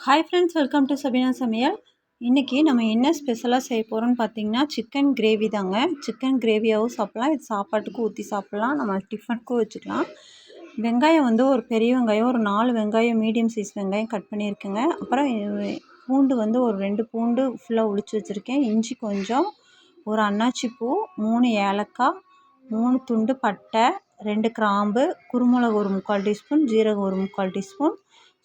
Hi friends, welcome to Sabeena Samayal. இன்றைக்கி நம்ம என்ன ஸ்பெஷலாக செய்ய போகிறோம்னு பார்த்தீங்கன்னா சிக்கன் கிரேவி தாங்க. சிக்கன் கிரேவியாகவும் சாப்பிட்லாம், இது சாப்பாட்டுக்கு ஊற்றி சாப்பிட்லாம், நம்ம டிஃபனுக்கும் வச்சுக்கலாம். வெங்காயம் வந்து ஒரு பெரிய வெங்காயம், ஒரு 4 வெங்காயம் மீடியம் சைஸ் வெங்காயம் கட் பண்ணியிருக்கேங்க. அப்புறம் பூண்டு வந்து ஒரு 2 பூண்டு ஃபுல்லாக உளிச்சு வச்சுருக்கேன். இஞ்சி கொஞ்சம், ஒரு அன்னாச்சி பூ, 3 ஏலக்காய், 3 துண்டு பட்டை, 2 கிராம்பு, குருமிளகு ஒரு 3/4 டீஸ்பூன், ஜீரகம் ஒரு 3/4 டீஸ்பூன்,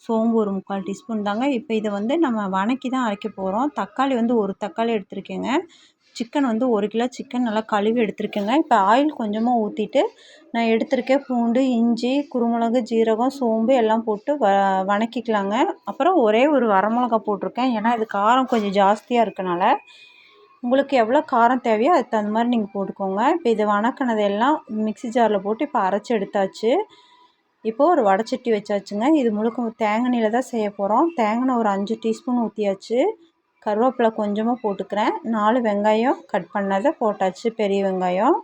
சோம்பு ஒரு 3/4 டீஸ்பூன் தாங்க. இப்போ இதை வந்து நம்ம வதக்கி தான் அரைக்க போகிறோம். தக்காளி வந்து ஒரு தக்காளி எடுத்திருக்கேங்க. சிக்கன் வந்து 1 கிலோ சிக்கன் நல்லா கழுவி எடுத்திருக்கேங்க. இப்போ ஆயில் கொஞ்சமாக ஊற்றிட்டு நான் எடுத்திருக்கேன் பூண்டு, இஞ்சி, குருமிளகு, ஜீரகம், சோம்பு எல்லாம் போட்டு வதக்கிக்கலாங்க. அப்புறம் ஒரே ஒரு வரமிளகா போட்டிருக்கேன், ஏன்னா இது காரம் கொஞ்சம் ஜாஸ்தியாக இருக்கனால. உங்களுக்கு எவ்வளோ காரம் தேவையோ அதுக்கு தகுந்த மாதிரி நீங்கள் போட்டுக்கோங்க. இப்போ இது வதக்கினதெல்லாம் மிக்ஸி ஜாரில் போட்டு இப்போ அரைச்சி எடுத்தாச்சு. இப்போது ஒரு வடைச்சட்டி வச்சாச்சுங்க. இது முழுக்க தேங்காய் எண்ணெயில் தான் செய்ய போகிறோம். தேங்காய் எண்ணெய் ஒரு 5 டீஸ்பூன் ஊற்றியாச்சு. கருவேப்பிலை கொஞ்சமாக போட்டுக்கிறேன். 4 வெங்காயம் கட் பண்ணதை போட்டாச்சு, பெரிய வெங்காயம்,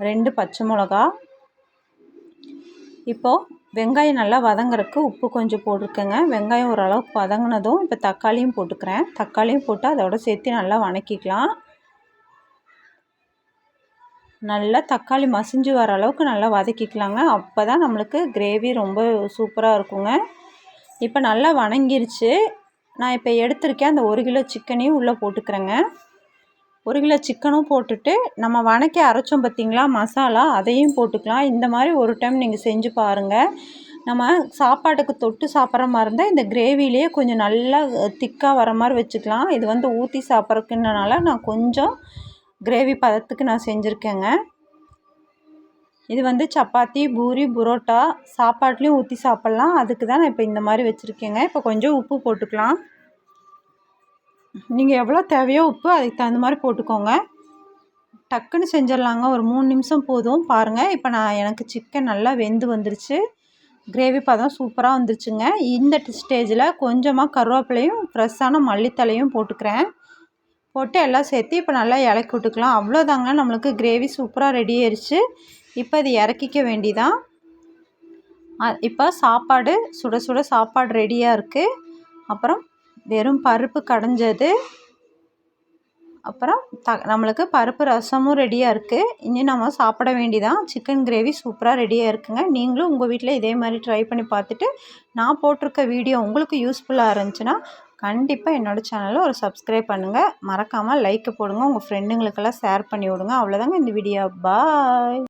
2 பச்சை மிளகா. இப்போது வெங்காயம் நல்லா வதங்குறதுக்கு உப்பு கொஞ்சம் போட்டிருக்கேங்க. வெங்காயம் ஓரளவுக்கு வதங்கினதும் இப்போ தக்காளியும் போட்டுக்கிறேன். தக்காளியும் போட்டு அதோட சேர்த்து நல்லா வதக்கிக்கலாம். நல்லா தக்காளி மசிஞ்சு வர அளவுக்கு நல்லா வதக்கிக்கலாங்க. அப்போ தான் நம்மளுக்கு கிரேவி ரொம்ப சூப்பராக இருக்குங்க. இப்போ நல்லா வதங்கிருச்சு. நான் இப்போ எடுத்திருக்கேன் அந்த 1 கிலோ சிக்கனையும் உள்ளே போட்டுக்கிறேங்க. 1 கிலோ சிக்கனும் போட்டுட்டு நம்ம வதக்கி அரைச்சோம் பார்த்திங்களா மசாலா, அதையும் போட்டுக்கலாம். இந்த மாதிரி ஒரு டைம் நீங்கள் செஞ்சு பாருங்கள். நம்ம சாப்பாட்டுக்கு தொட்டு சாப்பிட்ற மாதிரி இருந்தால் இந்த கிரேவிலேயே கொஞ்சம் நல்லா திக்காக வர மாதிரி வச்சுக்கலாம். இது வந்து ஊற்றி சாப்பிட்றதுக்குனால நான் கொஞ்சம் கிரேவி பதத்துக்கு நான் செஞ்சுருக்கேங்க. இது வந்து சப்பாத்தி, பூரி, புரோட்டா சாப்பாட்லேயும் ஊற்றி சாப்பிட்லாம். அதுக்கு தான் நான் இப்போ இந்த மாதிரி வச்சுருக்கேங்க. இப்போ கொஞ்சம் உப்பு போட்டுக்கலாம். நீங்கள் எவ்வளோ தேவையோ உப்பு அதுக்கு தகுந்த மாதிரி போட்டுக்கோங்க. டக்குன்னு செஞ்சிடலாங்க, ஒரு 3 நிமிஷம் போதும். பாருங்கள், இப்போ எனக்கு சிக்கன் நல்லா வெந்து வந்துருச்சு. கிரேவி பதம் சூப்பராக வந்துருச்சுங்க. இந்த ஸ்டேஜில் கொஞ்சமாக கருவேப்பிலையும் ஃப்ரெஷ்ஷான மல்லித்தலையும் போட்டுக்கிறேன். போட்டு எல்லாம் சேர்த்து இப்போ நல்லா இலக்கி விட்டுக்கலாம். அவ்வளோதாங்க, நம்மளுக்கு கிரேவி சூப்பராக ரெடி ஆயிடுச்சு. இப்போ இது இறக்கிக்க வேண்டிதான். இப்போ சாப்பாடு சுட சுட சாப்பாடு ரெடியாக இருக்குது. அப்புறம் வெறும் பருப்பு கடைஞ்சது, அப்புறம் நம்மளுக்கு பருப்பு ரசமும் ரெடியாக இருக்குது. இனி நம்ம சாப்பிட வேண்டிதான். சிக்கன் கிரேவி சூப்பராக ரெடியாக இருக்குங்க. நீங்களும் உங்கள் வீட்டில் இதே மாதிரி ட்ரை பண்ணி பார்த்துட்டு நான் போட்டிருக்க வீடியோ உங்களுக்கு யூஸ்ஃபுல்லாக இருந்துச்சுன்னா கண்டிப்பாக என்னோடய சேனலில் ஒரு சப்ஸ்கிரைப் பண்ணுங்கள். மறக்காமல் லைக் போடுங்க, உங்கள் ஃப்ரெண்டுங்களுக்கெல்லாம் ஷேர் பண்ணி விடுங்க. அவ்வளோதாங்க இந்த வீடியோ. பாய்.